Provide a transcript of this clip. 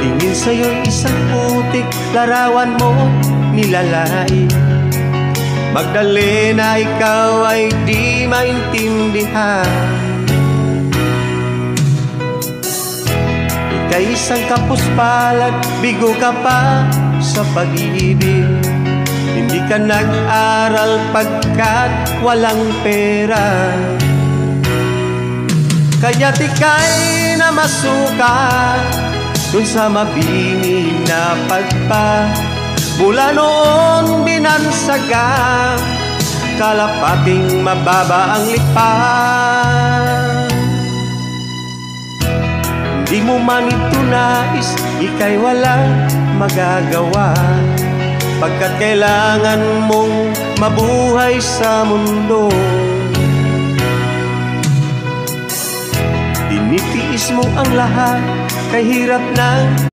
Tingin sa'yo'y isang putik, larawan mo nilalait. Magdalena, ikaw ay di maintindihan. Ika'y isang kapus-palad, bigo ka pa sa pag-ibig. Hindi ka nag-aral pagkat walang pera. Kaya't ika'y namasuka dun sa mabini na pagpa. Mula noon binansaga, kalapating mababa ang lipa. Hindi mo man ito nais, ika'y walang magagawa, pagkat kailangan mong mabuhay sa mundo. Tinitiis mo ang lahat, kahirap ng